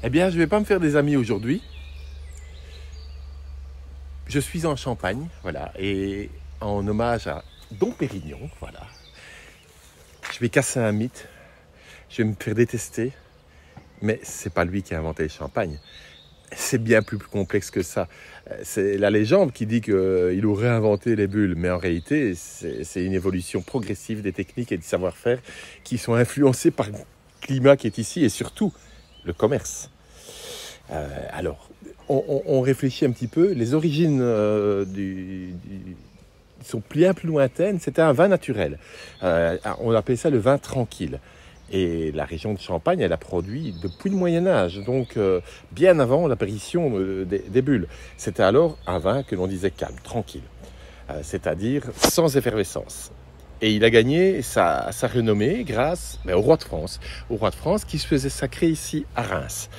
Eh bien, je ne vais pas me faire des amis aujourd'hui. Je suis en Champagne, voilà, et en hommage à Dom Pérignon, voilà. Je vais casser un mythe, je vais me faire détester, mais c'est pas lui qui a inventé le champagne. C'est bien plus complexe que ça. C'est la légende qui dit qu'il aurait inventé les bulles, mais en réalité, c'est une évolution progressive des techniques et du savoir-faire qui sont influencés par le climat qui est ici et surtout le commerce. Alors, on réfléchit un petit peu. Les origines sont bien plus lointaines. C'était un vin naturel. On appelait ça le vin tranquille. Et la région de Champagne, elle a produit depuis le Moyen-Âge, donc bien avant l'apparition des bulles. C'était alors un vin que l'on disait calme, tranquille, c'est-à-dire sans effervescence. Et il a gagné sa renommée grâce au roi de France qui se faisait sacrer ici à Reims.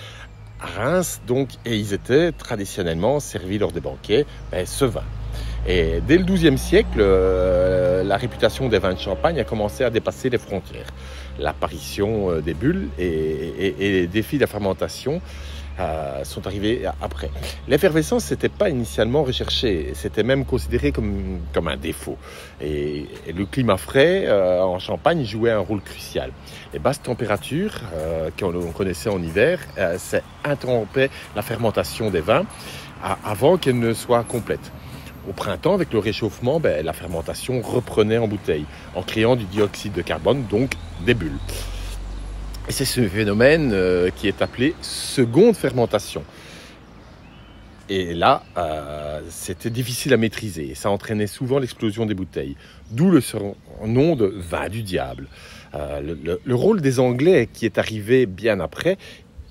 À Reims, donc, et ils étaient traditionnellement servis lors des banquets, ce vin. Et dès le XIIe siècle, la réputation des vins de Champagne a commencé à dépasser les frontières. L'apparition des bulles et les défis de la fermentation sont arrivés après. L'effervescence, c'était pas initialement recherché, c'était même considéré comme un défaut. Et le climat frais en Champagne jouait un rôle crucial. Les basses températures qu'on connaissait en hiver, ça interrompait la fermentation des vins avant qu'elle ne soit complète. Au printemps, avec le réchauffement, la fermentation reprenait en bouteille, en créant du dioxyde de carbone, donc des bulles. Et c'est ce phénomène qui est appelé seconde fermentation. Et là, c'était difficile à maîtriser. Ça entraînait souvent l'explosion des bouteilles, d'où le surnom de vin du diable. Le rôle des Anglais, qui est arrivé bien après,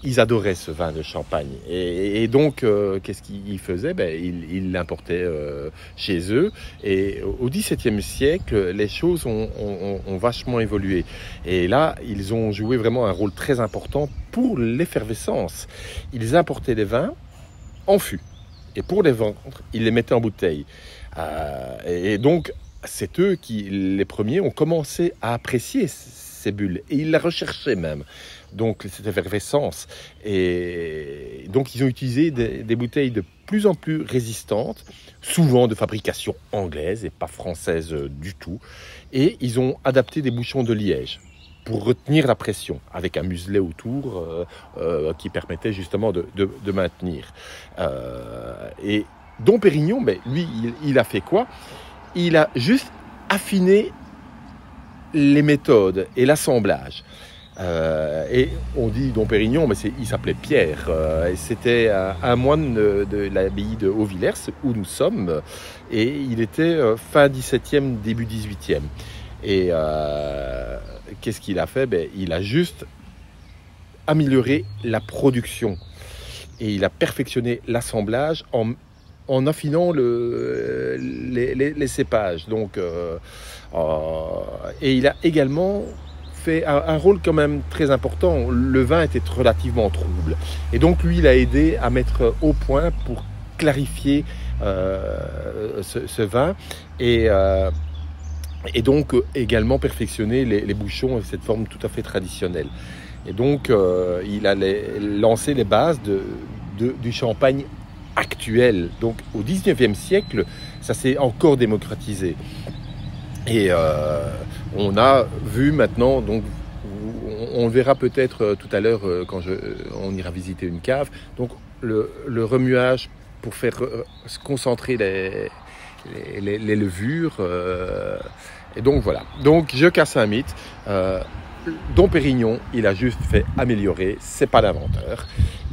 ils adoraient ce vin de Champagne. Et donc, qu'est-ce qu'ils faisaient ? Ils l'importaient chez eux. Et au XVIIe siècle, les choses ont vachement évolué. Et là, ils ont joué vraiment un rôle très important pour l'effervescence. Ils importaient les vins en fût. Et pour les vendre, ils les mettaient en bouteille. Et donc, c'est eux qui, les premiers, ont commencé à apprécier ces bulles. Et ils la recherchaient même. Donc cette effervescence. Et donc ils ont utilisé des bouteilles de plus en plus résistantes, souvent de fabrication anglaise et pas française du tout. Et ils ont adapté des bouchons de liège pour retenir la pression, avec un muselet autour qui permettait justement de maintenir. Et Dom Pérignon, lui, il a fait quoi ? Il a juste affiné les méthodes et l'assemblage. Et on dit Dom Pérignon, mais il s'appelait Pierre. C'était un moine de l'abbaye de Haut-Villers, où nous sommes, et il était fin 17e, début 18e. Et qu'est-ce qu'il a fait ? Il a juste amélioré la production, et il a perfectionné l'assemblage en affinant les cépages. Donc, et il a également fait un rôle quand même très important. Le vin était relativement trouble. Et donc, lui, il a aidé à mettre au point pour clarifier ce vin et donc également perfectionner les bouchons et cette forme tout à fait traditionnelle. Et donc, il a lancé les bases du champagne actuel. Donc, au 19e siècle, ça s'est encore démocratisé. Et on a vu maintenant, donc on le verra peut-être tout à l'heure quand on ira visiter une cave, donc le remuage pour faire se concentrer les levures. Et donc voilà. Donc je casse un mythe. Dom Pérignon, il a juste fait améliorer, c'est pas l'inventeur.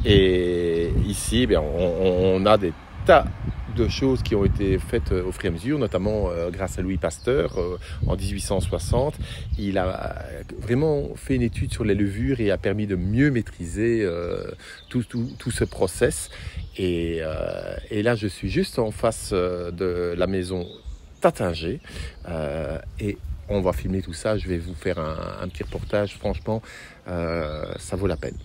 Et ici, on a des tas de choses qui ont été faites au fur et à mesure, notamment grâce à Louis Pasteur en 1860. Il a vraiment fait une étude sur les levures et a permis de mieux maîtriser tout ce process. Et là, je suis juste en face de la maison Tattinger et on va filmer tout ça. Je vais vous faire un petit reportage. Franchement, ça vaut la peine.